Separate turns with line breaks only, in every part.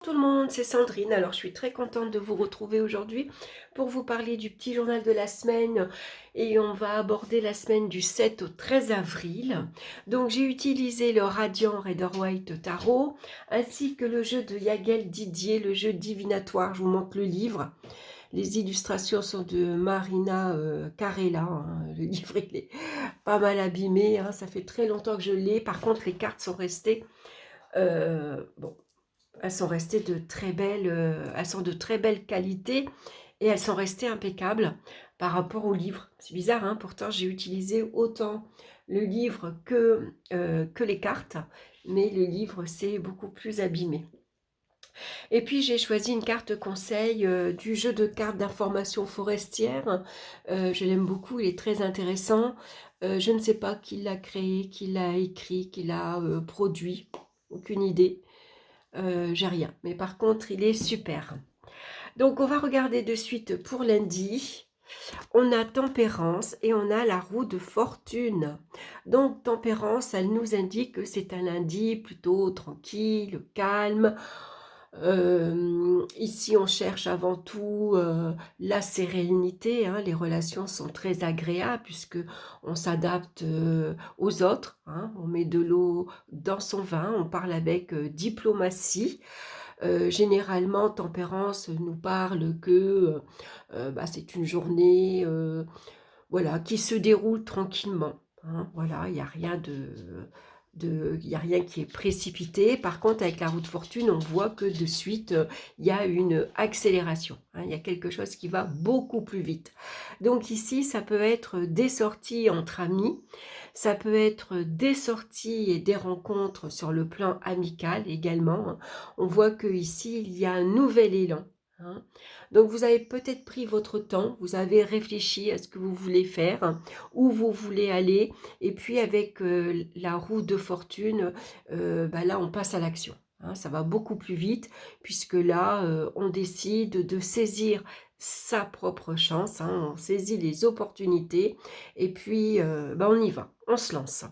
Tout le monde, c'est Sandrine. Alors, je suis très contente de vous retrouver aujourd'hui pour vous parler du petit journal de la semaine et on va aborder la semaine du 7 au 13 avril. Donc, j'ai utilisé le Radiant Rider-Waite Tarot ainsi que le jeu de Yagel Didier, le jeu divinatoire. Je vous montre le livre. Les illustrations sont de Marina Carella. Le livre, il est pas mal abîmé. Ça fait très longtemps que je l'ai. Par contre, les cartes sont restées... bon, elles sont restées de très belles, elles sont de très belle qualité et elles sont restées impeccables par rapport au livre. C'est bizarre, hein, pourtant j'ai utilisé autant le livre que les cartes, mais le livre s'est beaucoup plus abîmé. Et puis j'ai choisi une carte conseil du jeu de cartes d'information forestière. Je l'aime beaucoup, il est très intéressant. Je ne sais pas qui l'a créé, qui l'a écrit, qui l'a produit, aucune idée. J'ai rien. Mais par contre, il est super. Donc, on va regarder de suite pour lundi. On a Tempérance et on a la roue de fortune. Donc, Tempérance, elle nous indique que c'est un lundi plutôt tranquille, calme. Ici, on cherche avant tout la sérénité. Les relations sont très agréables puisque on s'adapte aux autres. On met de l'eau dans son vin, on parle avec diplomatie. Généralement, Tempérance nous parle que c'est une journée voilà, qui se déroule tranquillement. Voilà, il n'y a rien il y a rien qui est précipité. Par contre, avec la roue de fortune, on voit que de suite, il y a une accélération. Il y a quelque chose qui va beaucoup plus vite. Donc ici, ça peut être des sorties entre amis, ça peut être des sorties et des rencontres sur le plan amical également. On voit que ici, il y a un nouvel élan. Donc vous avez peut-être pris votre temps, vous avez réfléchi à ce que vous voulez faire, où vous voulez aller, et puis avec la roue de fortune, là on passe à l'action. Ça va beaucoup plus vite, puisque là on décide de saisir sa propre chance, on saisit les opportunités, et puis on y va, on se lance.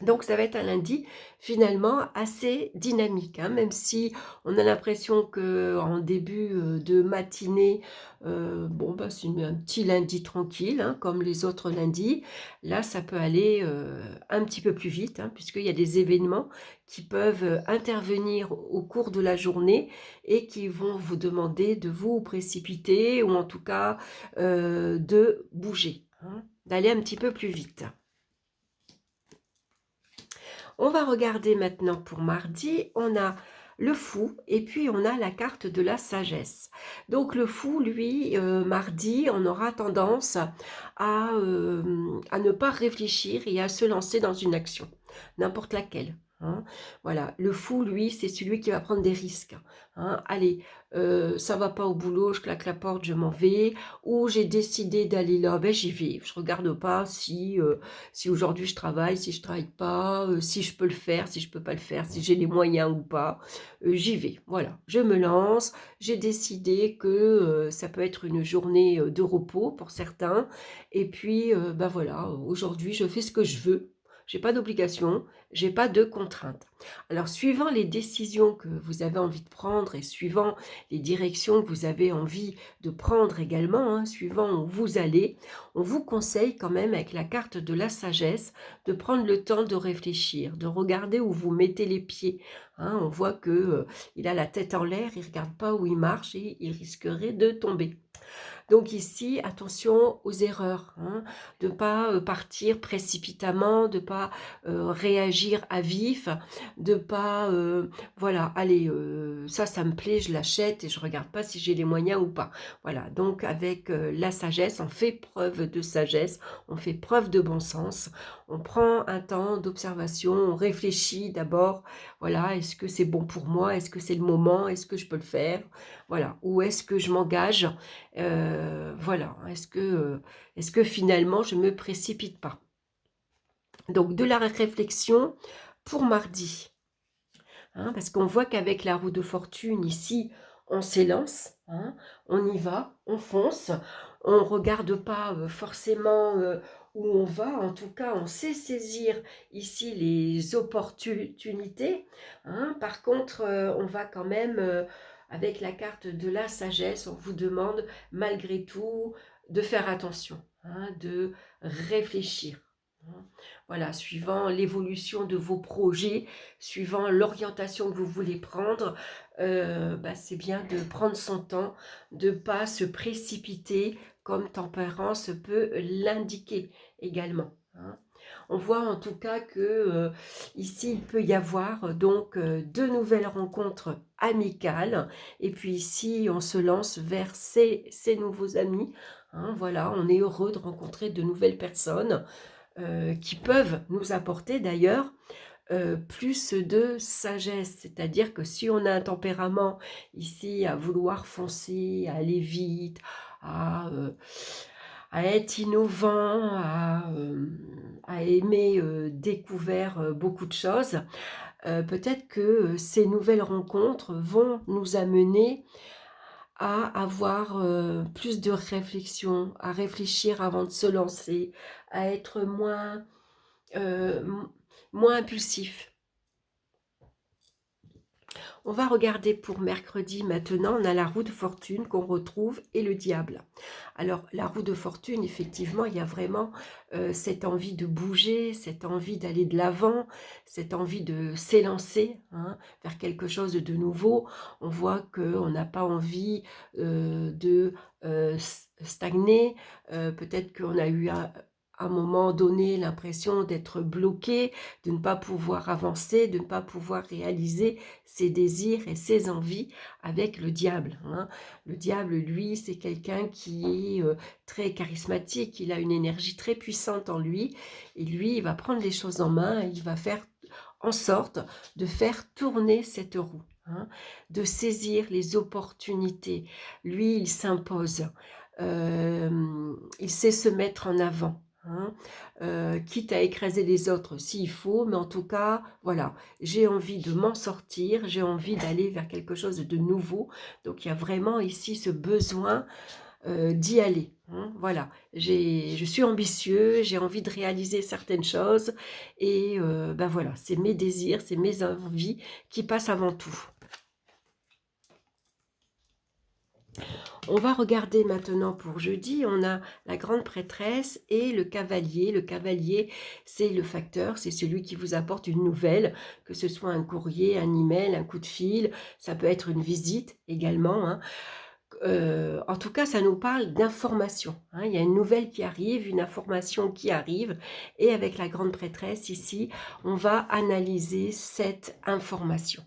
Donc ça va être un lundi finalement assez dynamique, même si on a l'impression qu'en début de matinée, c'est un petit lundi tranquille, comme les autres lundis. Là, ça peut aller un petit peu plus vite, puisqu'il y a des événements qui peuvent intervenir au cours de la journée et qui vont vous demander de vous précipiter ou en tout cas de bouger, d'aller un petit peu plus vite. On va regarder maintenant pour mardi, on a le fou et puis on a la carte de la sagesse. Donc le fou, lui, mardi, on aura tendance à ne pas réfléchir et à se lancer dans une action, n'importe laquelle. Voilà, le fou, lui, c'est celui qui va prendre des risques. Allez, ça va pas au boulot, je claque la porte, je m'en vais. Ou j'ai décidé d'aller là, j'y vais. Je regarde pas si aujourd'hui je travaille, si je travaille pas, si je peux le faire, si je peux pas le faire, si j'ai les moyens ou pas. J'y vais. Voilà, je me lance. J'ai décidé que ça peut être une journée de repos pour certains. Et puis, voilà, aujourd'hui, je fais ce que je veux. J'ai pas d'obligation, j'ai pas de contraintes. Alors, suivant les décisions que vous avez envie de prendre et suivant les directions que vous avez envie de prendre également, suivant où vous allez, on vous conseille quand même avec la carte de la sagesse de prendre le temps de réfléchir, de regarder où vous mettez les pieds. On voit que il a la tête en l'air, il regarde pas où il marche et il risquerait de tomber. Donc ici, attention aux erreurs, de ne pas partir précipitamment, de ne pas réagir à vif, de ne pas, voilà, allez, ça me plaît, je l'achète et je ne regarde pas si j'ai les moyens ou pas. Voilà, donc avec la sagesse, on fait preuve de sagesse, on fait preuve de bon sens, on prend un temps d'observation, on réfléchit d'abord, voilà, est-ce que c'est bon pour moi, est-ce que c'est le moment, est-ce que je peux le faire, voilà, ou est-ce que je m'engage, voilà, est-ce que finalement je ne me précipite pas. Donc de la réflexion pour mardi, parce qu'on voit qu'avec la roue de fortune ici, on s'élance, on y va, on fonce, on ne regarde pas forcément où on va, en tout cas, on sait saisir ici les opportunités, hein. Par contre, on va quand même, avec la carte de la sagesse, on vous demande malgré tout de faire attention, hein, de réfléchir, hein. Voilà, suivant l'évolution de vos projets, suivant l'orientation que vous voulez prendre, c'est bien de prendre son temps, de ne pas se précipiter comme Tempérance peut l'indiquer également, hein. On voit en tout cas que ici il peut y avoir donc de nouvelles rencontres amicales, et puis ici on se lance vers ses nouveaux amis, hein. Voilà, on est heureux de rencontrer de nouvelles personnes qui peuvent nous apporter d'ailleurs plus de sagesse. C'est-à-dire que si on a un tempérament ici à vouloir foncer, à aller vite, à, euh, à être innovant, à aimer découvrir beaucoup de choses, peut-être que ces nouvelles rencontres vont nous amener à avoir plus de réflexion, à réfléchir avant de se lancer, à être euh, moins impulsif. On va regarder pour mercredi maintenant, on a la roue de fortune qu'on retrouve et le diable. Alors la roue de fortune, effectivement, il y a vraiment cette envie de bouger, cette envie d'aller de l'avant, cette envie de s'élancer, hein, vers quelque chose de nouveau. On voit qu'on n'a pas envie de stagner, peut-être qu'on a eu à un moment donné l'impression d'être bloqué, de ne pas pouvoir avancer, de ne pas pouvoir réaliser ses désirs et ses envies avec le diable, hein. Le diable, lui, c'est quelqu'un qui est très charismatique, il a une énergie très puissante en lui, et lui, il va prendre les choses en main et il va faire en sorte de faire tourner cette roue, hein, de saisir les opportunités. Lui, il s'impose, il sait se mettre en avant, hein, quitte à écraser les autres s'il faut, mais en tout cas, voilà, j'ai envie de m'en sortir, j'ai envie d'aller vers quelque chose de nouveau. Donc il y a vraiment ici ce besoin d'y aller, hein. Voilà, je suis ambitieux, j'ai envie de réaliser certaines choses, et voilà, c'est mes désirs, c'est mes envies qui passent avant tout. On va regarder maintenant pour jeudi, on a la grande prêtresse et le cavalier. Le cavalier, c'est le facteur, c'est celui qui vous apporte une nouvelle, que ce soit un courrier, un email, un coup de fil, ça peut être une visite également, hein. En tout cas, ça nous parle d'information, hein. Il y a une nouvelle qui arrive, une information qui arrive, et avec la grande prêtresse ici, on va analyser cette information.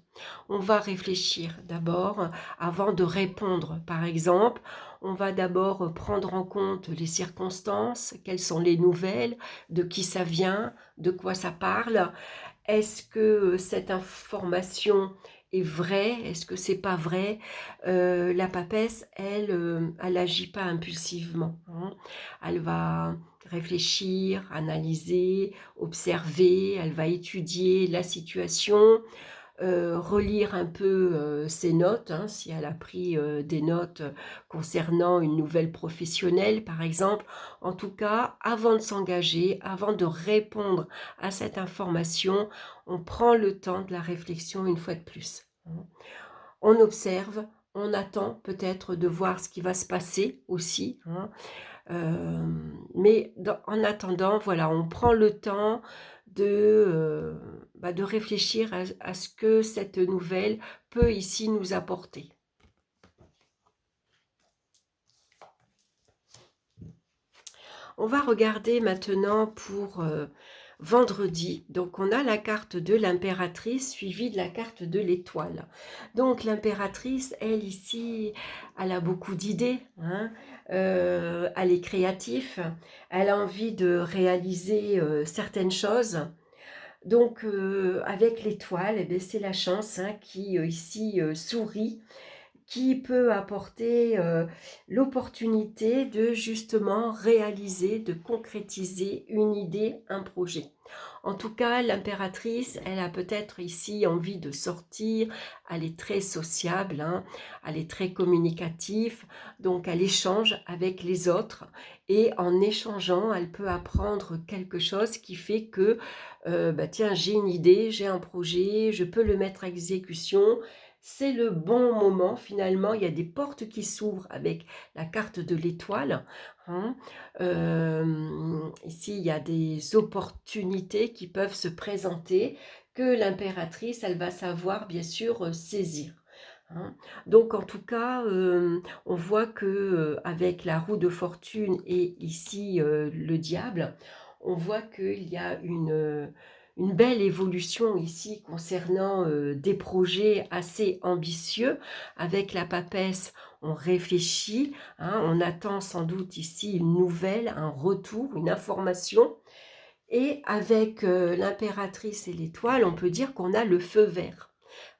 On va réfléchir d'abord avant de répondre. Par exemple, on va d'abord prendre en compte les circonstances, quelles sont les nouvelles, de qui ça vient, de quoi ça parle. Est-ce que cette information est vraie? Est-ce que c'est pas vrai? La papesse, elle n'agit pas impulsivement, hein. Elle va réfléchir, analyser, observer, elle va étudier la situation, relire un peu ses notes, hein, si elle a pris des notes concernant une nouvelle professionnelle, par exemple. En tout cas, avant de s'engager, avant de répondre à cette information, on prend le temps de la réflexion une fois de plus, hein. On observe, on attend peut-être de voir ce qui va se passer aussi, hein. Mais en attendant, voilà, on prend le temps de réfléchir à ce que cette nouvelle peut ici nous apporter. On va regarder maintenant pour vendredi. Donc on a la carte de l'impératrice suivie de la carte de l'étoile. Donc l'impératrice, elle ici, elle a beaucoup d'idées, hein. Elle est créative, elle a envie de réaliser certaines choses. Donc avec l'étoile, eh bien, c'est la chance, hein, qui ici sourit, qui peut apporter l'opportunité de justement réaliser, de concrétiser une idée, un projet. En tout cas, l'impératrice, elle a peut-être ici envie de sortir, elle est très sociable, hein, elle est très communicative, donc elle échange avec les autres et en échangeant, elle peut apprendre quelque chose qui fait que, bah, tiens, j'ai une idée, j'ai un projet, je peux le mettre à exécution. C'est le bon moment finalement, il y a des portes qui s'ouvrent avec la carte de l'étoile, hein. Ici, il y a des opportunités qui peuvent se présenter que l'impératrice, elle va savoir bien sûr saisir, hein. Donc en tout cas, on voit que avec la roue de fortune et ici le diable, on voit qu'il y a une belle évolution ici concernant des projets assez ambitieux. Avec la papesse, on réfléchit, hein, on attend sans doute ici une nouvelle, un retour, une information. Et avec l'impératrice et l'étoile, on peut dire qu'on a le feu vert.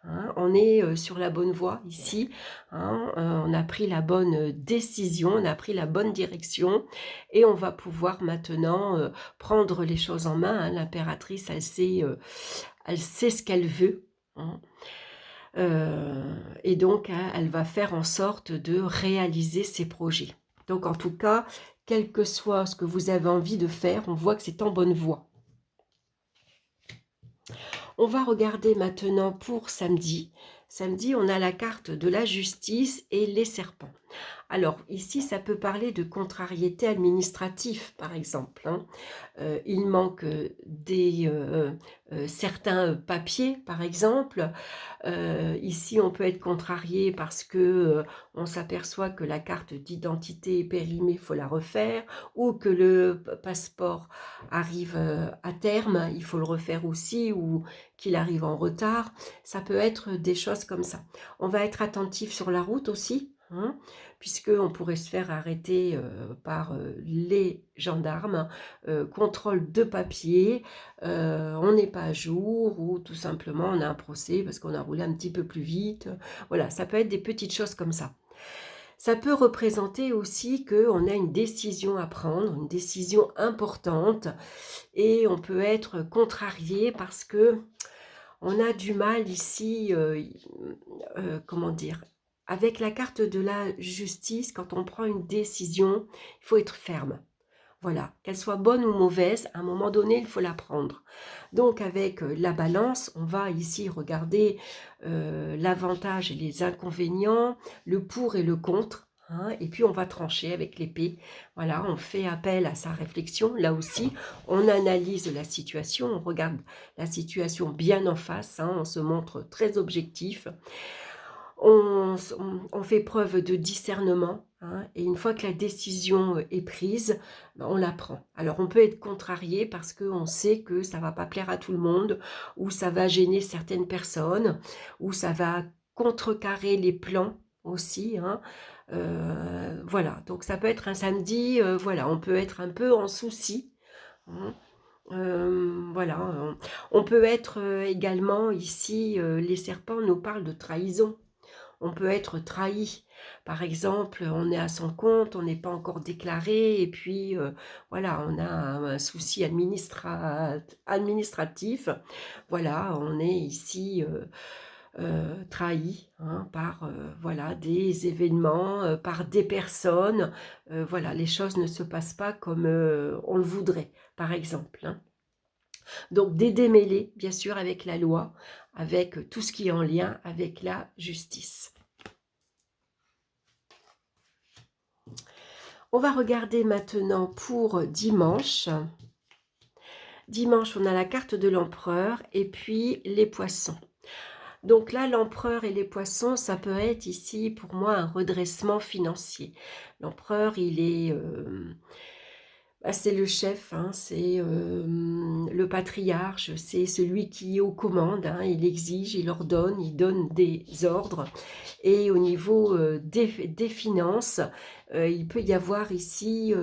Hein, on est sur la bonne voie ici, hein, on a pris la bonne décision, on a pris la bonne direction et on va pouvoir maintenant prendre les choses en main, hein. L'impératrice, elle sait ce qu'elle veut, hein. Et donc, hein, elle va faire en sorte de réaliser ses projets. Donc, en tout cas, quel que soit ce que vous avez envie de faire, on voit que c'est en bonne voie. On va regarder maintenant pour samedi. Samedi, on a la carte de la justice et les serpents. Alors ici, ça peut parler de contrariété administrative, par exemple, hein. Il manque certains papiers, par exemple. Ici, on peut être contrarié parce que on s'aperçoit que la carte d'identité est périmée, il faut la refaire, ou que le passeport arrive à terme, il faut le refaire aussi, ou qu'il arrive en retard. Ça peut être des choses comme ça. On va être attentif sur la route aussi, hein, puisqu'on pourrait se faire arrêter par les gendarmes, contrôle de papier, on n'est pas à jour ou tout simplement on a un procès parce qu'on a roulé un petit peu plus vite. Voilà, ça peut être des petites choses comme ça. Ça peut représenter aussi qu'on a une décision à prendre, une décision importante et on peut être contrarié parce que on a du mal ici, comment dire, avec la carte de la justice, quand on prend une décision, il faut être ferme. Voilà, qu'elle soit bonne ou mauvaise, à un moment donné, il faut la prendre. Donc avec la balance, on va ici regarder l'avantage et les inconvénients, le pour et le contre, hein, et puis on va trancher avec l'épée. Voilà, on fait appel à sa réflexion. Là aussi, on analyse la situation, on regarde la situation bien en face, hein, on se montre très objectif. On fait preuve de discernement, hein, et une fois que la décision est prise, ben, on la prend. Alors on peut être contrarié parce qu'on sait que ça ne va pas plaire à tout le monde, ou ça va gêner certaines personnes, ou ça va contrecarrer les plans aussi, hein. Voilà, donc ça peut être un samedi, voilà, on peut être un peu en souci, hein. Voilà, on peut être également ici, les serpents nous parlent de trahison. On peut être trahi. Par exemple, on est à son compte, on n'est pas encore déclaré et puis voilà, on a un souci administratif. Voilà, on est ici trahi, hein, par voilà, des événements, par des personnes. Voilà, les choses ne se passent pas comme on le voudrait, par exemple, hein. Donc des démêlés, bien sûr, avec la loi, avec tout ce qui est en lien avec la justice. On va regarder maintenant pour dimanche. Dimanche, on a la carte de l'empereur et puis les poissons. Donc là, l'empereur et les poissons, ça peut être ici pour moi un redressement financier. L'empereur, il est... c'est le chef, hein, c'est le patriarche, c'est celui qui est aux commandes, hein, il exige, il ordonne, il donne des ordres. Et au niveau des finances, il peut y avoir ici,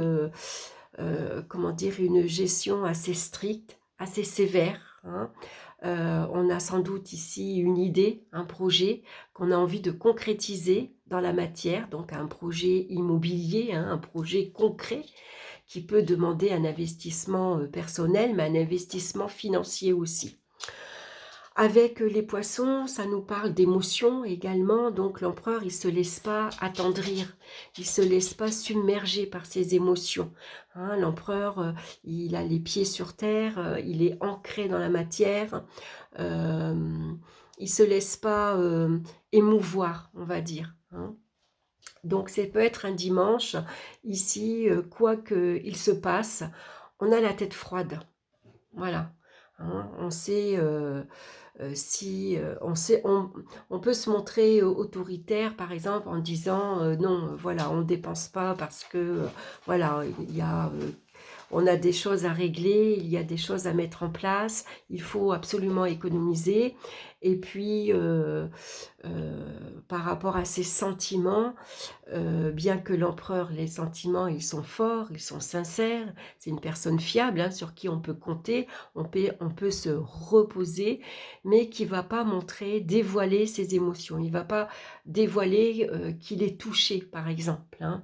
comment dire, une gestion assez stricte, assez sévère, hein. On a sans doute ici une idée, un projet qu'on a envie de concrétiser dans la matière, donc un projet immobilier, hein, un projet concret qui peut demander un investissement, personnel, mais un investissement financier aussi. Avec les poissons, ça nous parle d'émotions également, donc l'empereur, il se laisse pas attendrir, il se laisse pas submerger par ses émotions, hein. L'empereur, il a les pieds sur terre, il est ancré dans la matière, il se laisse pas, émouvoir, on va dire, hein. Donc ça peut être un dimanche, ici, quoi qu'il se passe, on a la tête froide, voilà, hein. On sait, si, on peut se montrer, autoritaire par exemple en disant, «Non, voilà, on ne dépense pas parce que, voilà, il y a, on a des choses à régler, il y a des choses à mettre en place, il faut absolument économiser» et puis, par rapport à ses sentiments, bien que l'empereur, les sentiments, ils sont forts, ils sont sincères, c'est une personne fiable, hein, sur qui on peut compter, on peut se reposer, mais qui va pas montrer, dévoiler ses émotions. Il va pas dévoiler, qu'il est touché, par exemple, hein.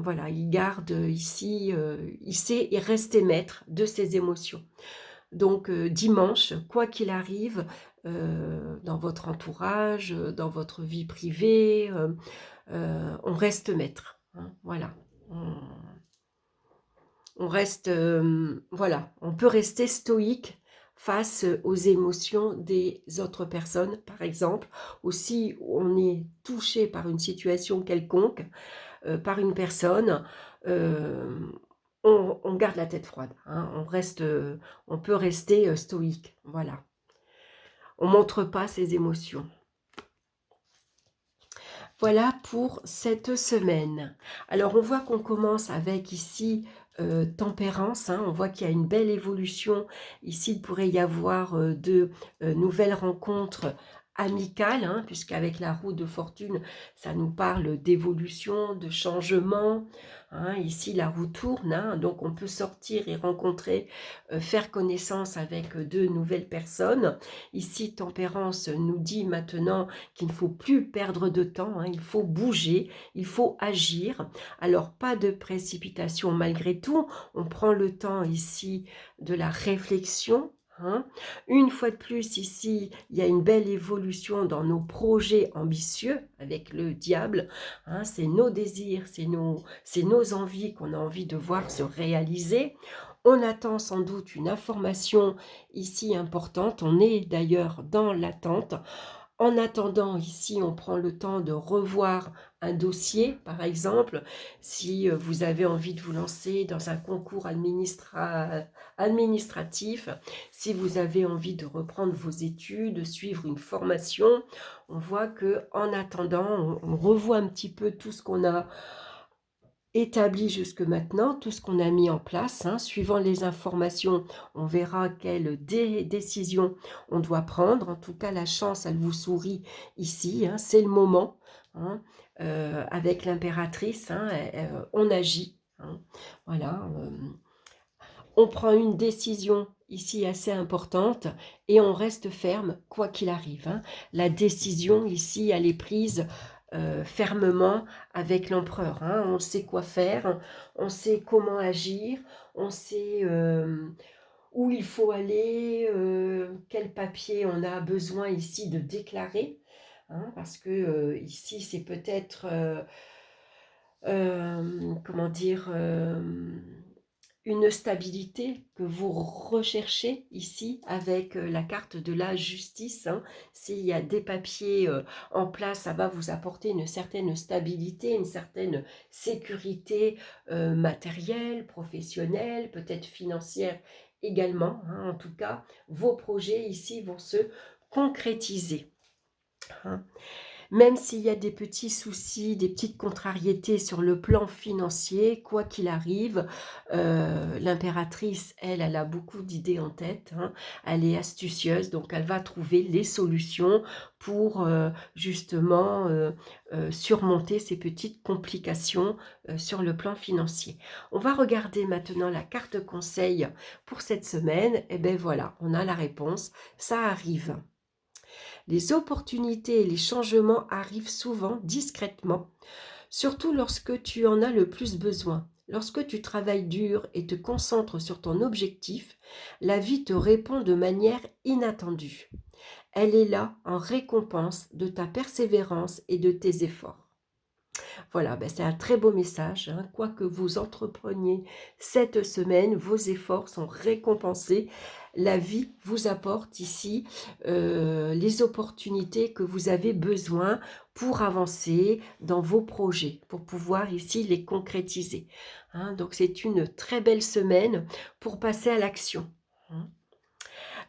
Voilà, il garde, ici, il sait et rester maître de ses émotions. Donc dimanche, quoi qu'il arrive, dans votre entourage, dans votre vie privée, on reste maître, hein, voilà. On on reste, voilà, on peut rester stoïque face, aux émotions des autres personnes, par exemple, ou si on est touché par une situation quelconque, par une personne, hem, on garde la tête froide, hein, on peut rester, stoïque, voilà. On montre pas ses émotions. Voilà pour cette semaine. Alors on voit qu'on commence avec ici, tempérance, hein, on voit qu'il y a une belle évolution. Ici, il pourrait y avoir, de, nouvelles rencontres amicales, hein, puisqu'avec la roue de fortune, ça nous parle d'évolution, de changement, hein. Ici, la roue tourne, hein, donc on peut sortir et rencontrer, faire connaissance avec, de nouvelles personnes. Ici, tempérance nous dit maintenant qu'il ne faut plus perdre de temps, hein, il faut bouger, il faut agir. Alors pas de précipitation malgré tout, on prend le temps ici de la réflexion, hein. Une fois de plus ici, il y a une belle évolution dans nos projets ambitieux avec le diable, hein. C'est nos désirs, c'est nos envies qu'on a envie de voir se réaliser. On attend sans doute une information ici importante, on est d'ailleurs dans l'attente. En attendant, ici, on prend le temps de revoir un dossier, par exemple, si vous avez envie de vous lancer dans un concours administratif, si vous avez envie de reprendre vos études, suivre une formation, on voit que en attendant, on revoit un petit peu tout ce qu'on a établi jusque maintenant, tout ce qu'on a mis en place, hein. Suivant les informations, on verra quelle décision on doit prendre. En tout cas, la chance, elle vous sourit ici, hein, c'est le moment, hein. Avec l'impératrice, hein, on agit, hein. Voilà, on prend une décision ici assez importante et on reste ferme quoi qu'il arrive, hein. La décision ici, elle est prise, fermement avec l'empereur, hein. On sait quoi faire, on sait comment agir, on sait, où il faut aller, quel papier on a besoin ici de déclarer, hein, parce que, ici c'est peut-être, comment dire? Une stabilité que vous recherchez ici avec, la carte de la justice, hein. S'il y a des papiers, en place, ça va vous apporter une certaine stabilité, une certaine sécurité, matérielle, professionnelle, peut-être financière également, hein. En tout cas, vos projets ici vont se concrétiser, hein. Même s'il y a des petits soucis, des petites contrariétés sur le plan financier, quoi qu'il arrive, l'impératrice, elle, elle a beaucoup d'idées en tête, hein. Elle est astucieuse, donc elle va trouver les solutions pour, justement, surmonter ces petites complications, sur le plan financier. On va regarder maintenant la carte conseil pour cette semaine. Et beh, voilà, on a la réponse, ça arrive. Les opportunités et les changements arrivent souvent discrètement, surtout lorsque tu en as le plus besoin. Lorsque tu travailles dur et te concentres sur ton objectif, la vie te répond de manière inattendue. Elle est là en récompense de ta persévérance et de tes efforts. Voilà, ben c'est un très beau message, hein. Quoi que vous entrepreniez cette semaine, vos efforts sont récompensés. La vie vous apporte ici les opportunités que vous avez besoin pour avancer dans vos projets, pour pouvoir ici les concrétiser, hein. Donc c'est une très belle semaine pour passer à l'action, hein.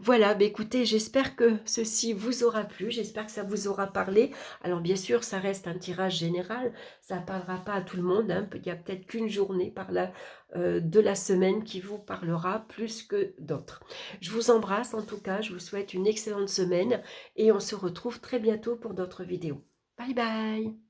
Voilà, bah, écoutez, j'espère que ceci vous aura plu, j'espère que ça vous aura parlé. Alors bien sûr, ça reste un tirage général, ça ne parlera pas à tout le monde, hein. Il y a peut-être qu'une journée par là, de la semaine qui vous parlera plus que d'autres. Je vous embrasse en tout cas, je vous souhaite une excellente semaine et on se retrouve très bientôt pour d'autres vidéos. Bye bye!